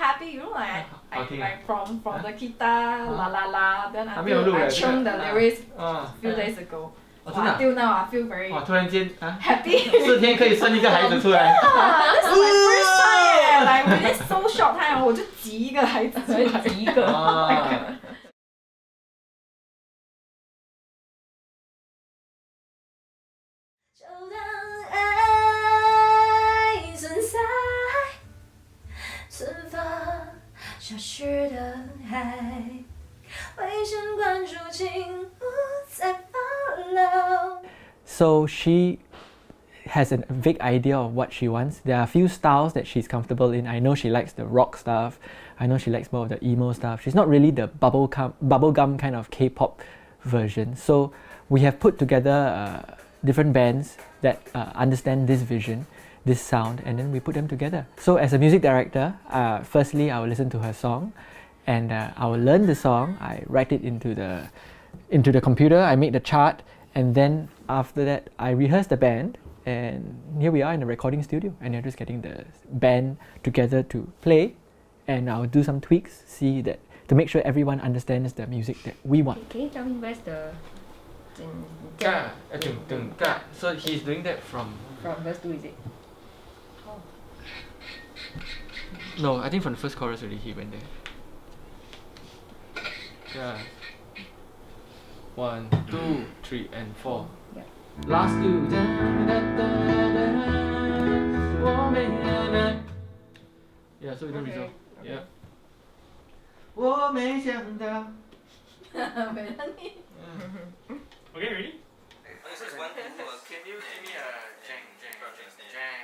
happy, you know, like Okay. from the guitar, la la la, then 还没有录 I 嘞 changed the 这个 lyrics 啊 few days ago. 哦真的啊 Until now, I feel very 哇突然间啊 happy. 4天可以生一个孩子出来 This is my first time, like within so short time, 我就挤一个孩子出来，挤一个。啊就当爱存在，存放消失的海，微声关注，请不再follow。 So she has a vague idea of what she wants. There are a few styles that she's comfortable in. I know she likes the rock stuff. I know she likes more of the emo stuff. She's not really the bubblegum kind of K-pop version. So we have put together different bands that understand this vision, this sound, and then we put them together. So as a music director, firstly I will listen to her song, and I will learn the song. I write it into the computer. I make the chart, and then after that I rehearse the band. And here we are in the recording studio, and you're just getting the band together to play, and I'll do some tweaks, see that to make sure everyone understands the music that we want. Can you tell me where's the Ka, ka. So he's doing that from verse 2, is it? no I think from the first chorus already he went there. Yeah. 1, 2, 3 and 4. Yeah. Last two. Yeah, so we don't resolve. Yeah. 我没想到。Okay, ready? This is one. Can you give me a jang, jang, jang, jang?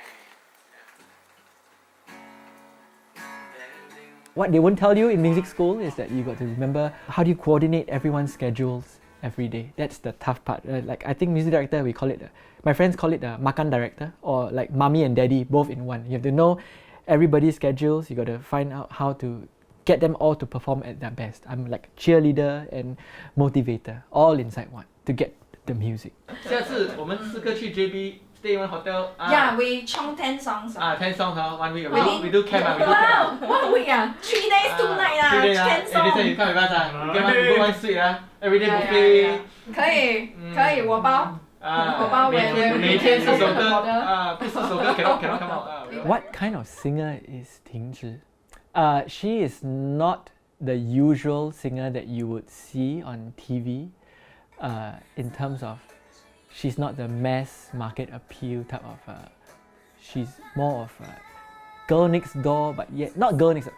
What they won't tell you in music school is that you got to remember how do you coordinate everyone's schedules every day. That's the tough part. Like I think music director, we call it, my friends call it the makan director, or like mommy and daddy both in one. You have to know everybody's schedules. You got to find out how to get them all to perform at their best. I'm like cheerleader and motivator, all inside one to get the music. 下次我们4个去 JB stay in one hotel. Yeah, we chong 10 songs. 10 songs, 1 week. Wow. We do camp. We do Wow, camp. 1 week 3 days 2 nights 3 days 10 This songs. time you come with us You get one go one suite Every day Yeah, buffet. yeah, yeah. 可以，我包。我包每天4首歌不4首歌 cannot come out. What kind of singer is Tingzhi? She is not the usual singer that you would see on TV. In terms of, she's not the mass market appeal type of. She's more of a girl next door, but yet not girl next door.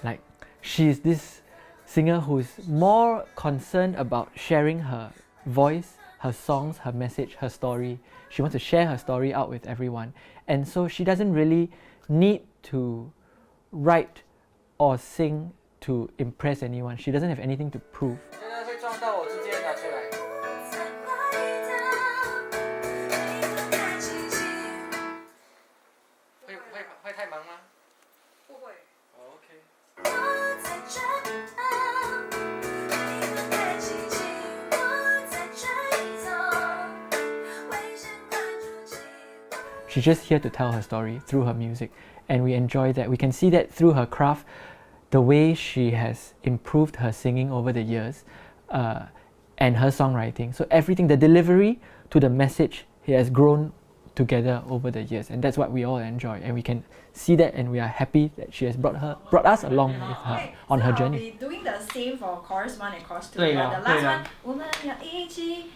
Like she's this singer who's more concerned about sharing her voice, her songs, her message, her story. She wants to share her story out with everyone, and so she doesn't really need to write or sing to impress anyone. She doesn't have anything to prove. 现在会撞到我直接拿出来。会太忙吗？不会。OK。She's just here to tell her story through her music, and we enjoy that. We can see that through her craft, the way she has improved her singing over the years, and her songwriting. So everything, the delivery to the message, it has grown together over the years, and that's what we all enjoy. And we can see that, and we are happy that she has brought us along with her on her journey. I'll be doing the same for chorus 1 and chorus 2. 对 But 了 the last 对了 one, 我们要一起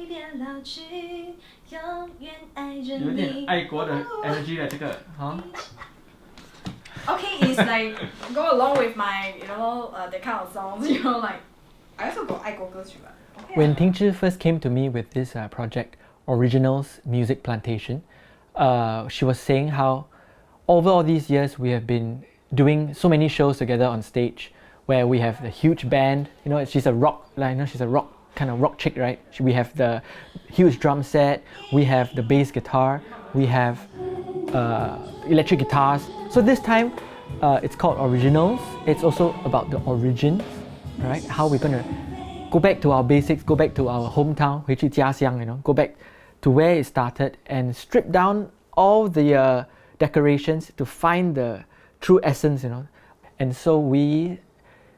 变老去，永远爱着有点你。爱国的 energy 了这个哈。 Okay, it's like go along with my, that kind of songs, like I also got 爱国歌曲吧。Okay When 啊 Tingzhi first came to me with this project, Originals Music Plantation, she was saying how over all these years we have been doing so many shows together on stage where we have the huge band. She's a rock, she's a rock kind of rock chick, right? We have the huge drum set, we have the bass guitar, we have electric guitars. So this time it's called Originals. It's also about the origins, right? How we're gonna go back to our basics, go back to our hometown, 回去家乡, go back to where it started and strip down all the decorations to find the true essence, And so we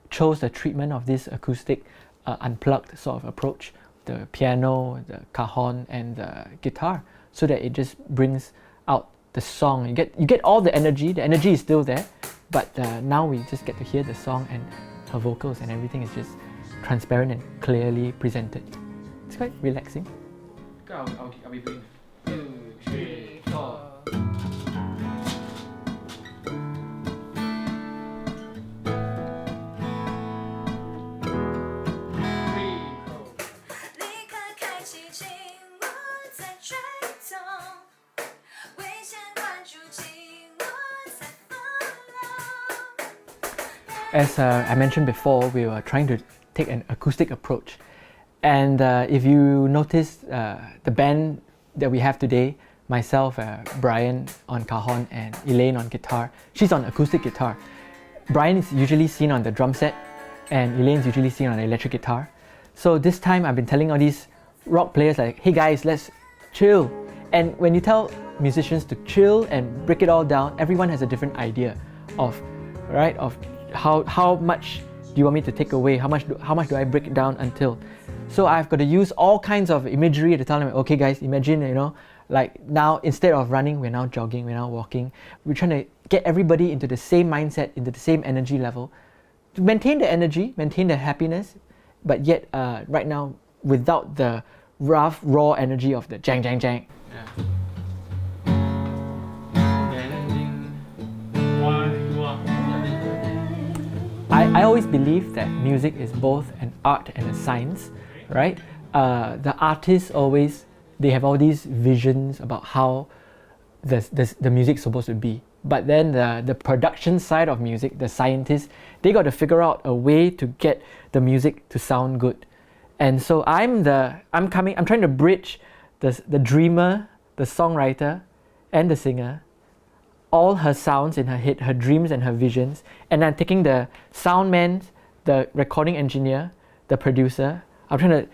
chose the treatment of this acoustic unplugged sort of approach, the piano, the cajon and the guitar, so that it just brings out the song. You get all the energy is still there, but now we just get to hear the song and her vocals, and everything is just transparent and clearly presented. It's quite relaxing. I'll be doing 2, 3, 4. As I mentioned before, we were trying to take an acoustic approach. And if you notice the band that we have today, myself, Bryan on cajon and Elaine on guitar, she's on acoustic guitar. Bryan is usually seen on the drum set and Elaine's usually seen on the electric guitar. So this time I've been telling all these rock players like, hey guys, let's chill. And when you tell musicians to chill and break it all down, everyone has a different idea of how much do you want me to take away, how much do I break it down until. So I've got to use all kinds of imagery to tell them, okay guys, imagine, like now instead of running, we're now jogging, we're now walking. We're trying to get everybody into the same mindset, into the same energy level, to maintain the energy, maintain the happiness, but yet right now without the rough, raw energy of the jang, jang, jang. Yeah. I always believe that music is both an art and a science, right? The artists always, they have all these visions about how the music's supposed to be. But then the production side of music, the scientists, they got to figure out a way to get the music to sound good. And so I'm trying to bridge the dreamer, the songwriter, and the singer, all her sounds in her head, her dreams and her visions, and I'm taking the sound man, the recording engineer, the producer. I'm trying to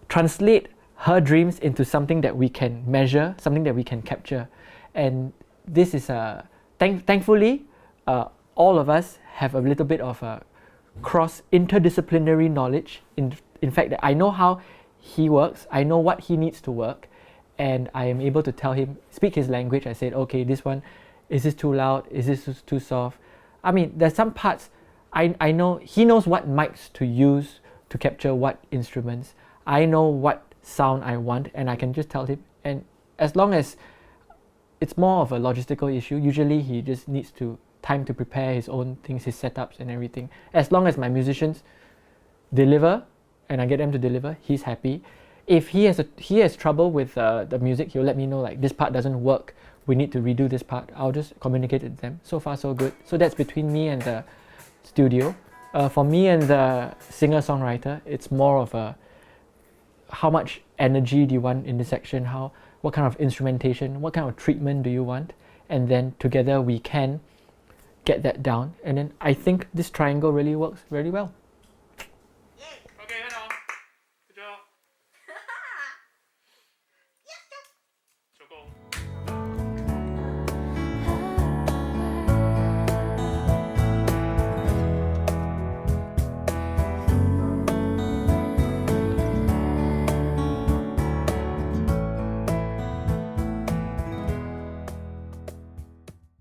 translate her dreams into something that we can measure, something that we can capture. And this is thankfully all of us have a little bit of a cross interdisciplinary knowledge. In fact, that I know how he works, I know what he needs to work, and I am able to tell him, speak his language. I said, okay, this one, is this too loud? Is this too soft? I mean, there's some parts I know he knows what mics to use to capture what instruments. I know what sound I want, and I can just tell him. And as long as it's more of a logistical issue, usually he just needs time to prepare his own things, his setups and everything. As long as my musicians deliver and I get them to deliver, he's happy. If he has trouble with the music, he'll let me know, like, this part doesn't work, we need to redo this part. I'll just communicate it with them. So far so good. So that's between me and the studio. For me and the singer-songwriter, it's more of a how much energy do you want in this section, what kind of instrumentation, what kind of treatment do you want, and then together we can get that down. And then I think this triangle really works very well.